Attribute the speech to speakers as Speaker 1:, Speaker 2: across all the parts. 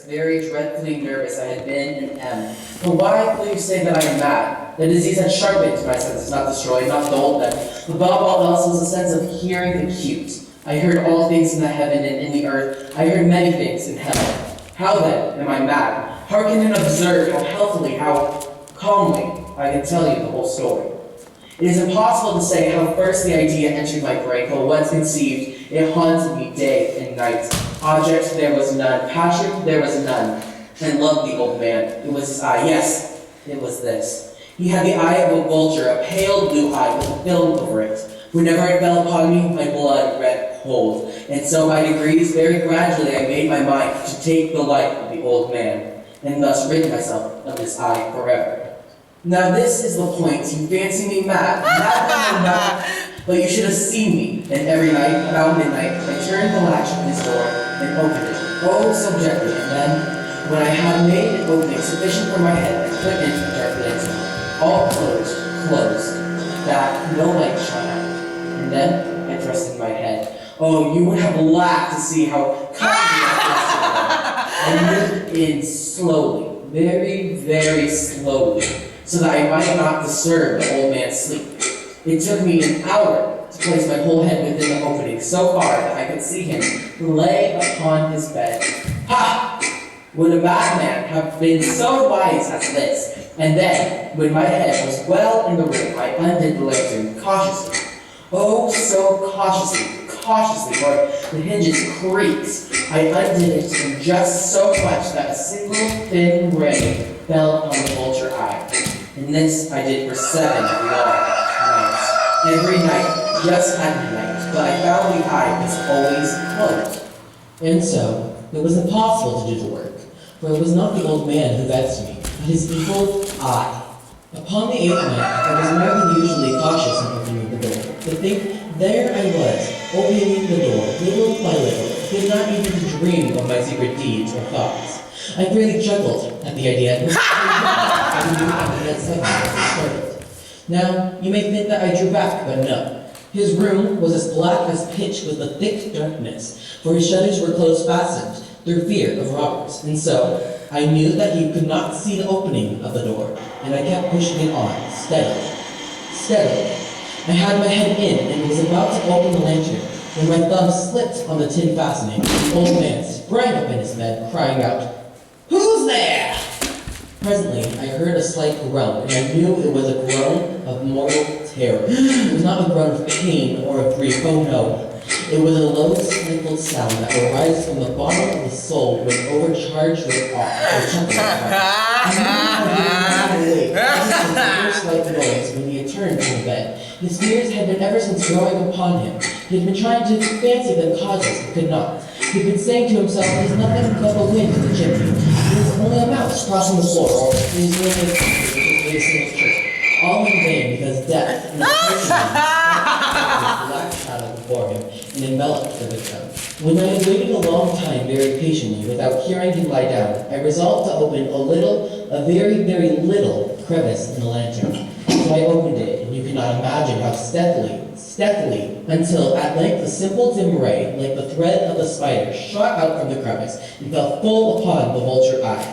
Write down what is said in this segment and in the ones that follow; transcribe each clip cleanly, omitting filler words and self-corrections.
Speaker 1: very dreadfully nervous I had been and am. But why will you say that I am mad? The disease had sharpened my senses, not destroyed, not dulled them. Above all else was a sense of hearing acute. I heard all things in the heaven and in the earth. I heard many things in hell. How then am I mad? Hearken and observe how healthily, how calmly I can tell you the whole story. It is impossible to say how first the idea entered my brain, but once conceived, it haunted me day and night. Object there was none, passion there was none, and loved the old man. It was his eye, yes, it was this. He had the eye of a vulture, a pale blue eye with a film over it. Whenever it fell upon me, my blood ran cold, and so by degrees, very gradually, I made my mind to take the life of the old man, and thus rid myself of this eye forever. Now this is the point. You fancy me mad, but you should have seen me. And every night, about midnight, I turned the latch of his door and opened it. Oh, so gently. And then, when I had made an opening sufficient for my head, I put into the dark lantern. All closed, that no light shone out. And then I thrust in my head. Oh, you would have laughed to see how kindly I moved in slowly, very, very slowly, so that I might not disturb the old man's sleep. It took me an hour to place my whole head within the opening, so far that I could see him lay upon his bed. Ha! Would a madman have been so wise as this? And then, when my head was well in the room, I undid the lantern cautiously. Oh, so cautiously, for the hinges creaked. I undid it in just so much that a single thin ray fell upon the vulture eye. And this I did for 7 long nights. Every night, just at midnight, but I found the eye was always closed. And so, it was impossible to do the work, for it was not the old man who vexed me, but his evil eye. Upon the 8th night, I was more than usually cautious in opening the door. To think, there I was, opening the door, little by little, did not even dream of my secret deeds or thoughts. I fairly chuckled at the idea and started. Now, you may think that I drew back, but no. His room was as black as pitch with a thick darkness, for his shutters were close fastened through fear of robbers, and so I knew that he could not see the opening of the door, and I kept pushing it on, steadily. I had my head in and was about to open the lantern when my thumb slipped on the tin fastening. The old man sprang up in his bed, crying out, "Who's there?" Presently, I heard a slight groan, and I knew it was a groan of mortal terror. It was not a groan of pain or of grief, oh no. It was a low, stifled sound that would rise from the bottom of the soul when overcharged with awe. I knew how slight noise when he had turned from the bed. His fears had been ever since growing upon him. He had been trying to fancy them causes, but could not. He had been saying to himself, "It is nothing but the wind in the chimney. It is only a mouse crossing the floor, or it is only a trick." All in vain, because death and the black shadow before him and enveloped the victim. When I had waited a long time very patiently without hearing him lie down, I resolved to open a very, very little crevice in the lantern. So I opened it, and you cannot imagine how stealthily, until at length a simple dim ray, like the thread of a spider, shot out from the crevice and fell full upon the vulture eye.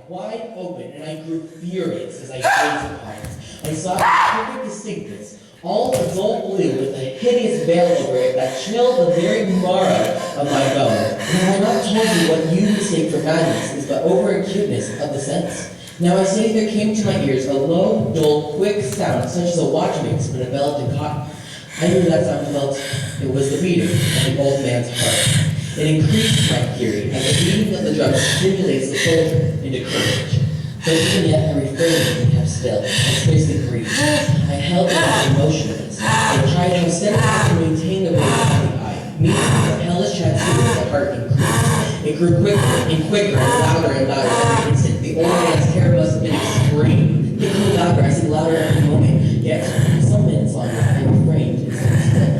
Speaker 1: Wide open, and I grew furious as I gazed upon it. I saw it with perfect distinctness, all a dull blue with a hideous veil over it that chilled the very marrow of my bones. And have I not told you what you mistake for madness is but over-acuteness of the sense? Now I say there came to my ears a low, dull, quick sound, such as a watch makes when enveloped in cotton. I knew that sound felt it was the beating of the old man's heart. It increased my fury, as the beating of the drum stimulates the soldier into courage. But even yet I refrained and kept still, and scarcely breathed. I held the motionless. I tried to steadfastly maintain the rate of the eye. Meanwhile, the hellish transcendence of the heart increased. It grew quicker and quicker, and louder every instant. The old man's terror must have been extreme. It grew louder, I said louder every moment. Yet, for some minutes longer, I refrained and stood still.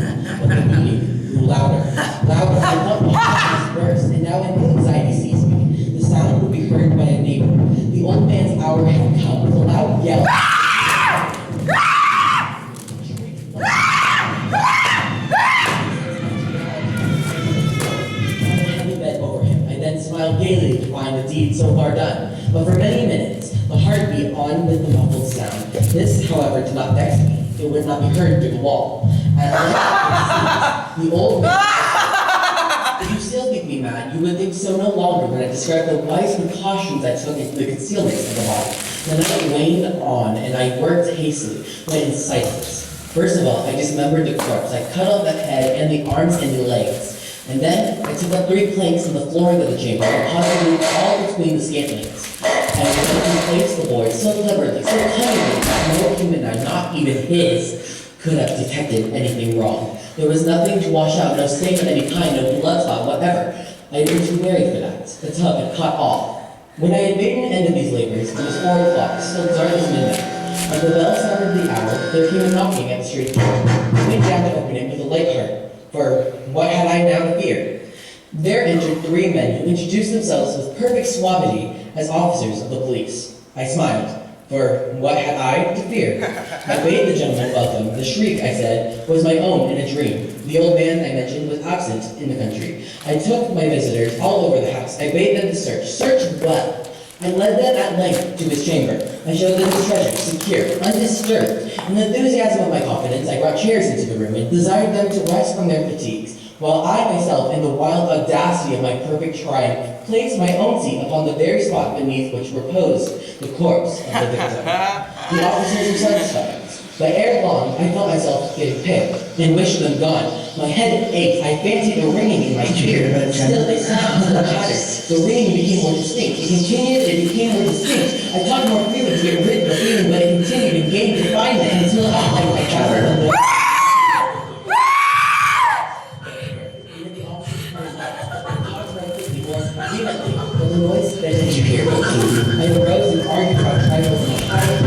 Speaker 1: But the beating grew louder. I thought my heart was burst, and now a new anxiety seized me. The sound would be heard by a neighbor. The old man's hour had come. With a loud yell, smiled gaily to find the deed so far done. But for many minutes, the heart beat on with the muffled sound. This, however, did not vex me. It would not be heard through the wall. At length, the old man, if you still think me mad, you would think so no longer when I describe the wise precautions I took into the concealment of the body. The night waned on, and I worked hastily, went in silence. First of all, I dismembered the corpse. I cut off the head and the arms and the legs. And then I took up 3 planks from the flooring of the chamber, deposited all between the scantlings. I replaced the board so cleverly, so cunningly, that no human eye, not even his, could have detected anything wrong. There was nothing to wash out, no stain of any kind, no blood spot, whatever. I had been too wary for that. The tub had caught all. When I had made an end of these labors, it was 4 o'clock, still dark as midnight. As the bell sounded the hour, there came a knocking at the street door. I went down to open it with a light heart, for what had I now to fear? There entered 3 men who introduced themselves with perfect suavity as officers of the police. I smiled, for what had I to fear? I bade the gentleman welcome. The shriek, I said, was my own in a dream. The old man, I mentioned, was absent in the country. I took my visitors all over the house. I bade them to search well. I led them at length to his chamber. I showed them his treasure, secure, undisturbed. In the enthusiasm of my confidence, I brought chairs into the room and desired them to rest from their fatigues, while I myself, in the wild audacity of my perfect triumph, placed my own seat upon the very spot beneath which reposed the corpse of the victim. The officers were satisfied. But ere long, I felt myself getting pale, and wished them gone. My head ached. I fancied a ringing in my ear, but still they sounded to the pattern. The ringing became more distinct. It continued, it became more distinct. I talked more freely to get rid of the feeling, but it continued and gained refinement until I traveled on the... But the noise that did you hear? I arose and argued about trifles in a higher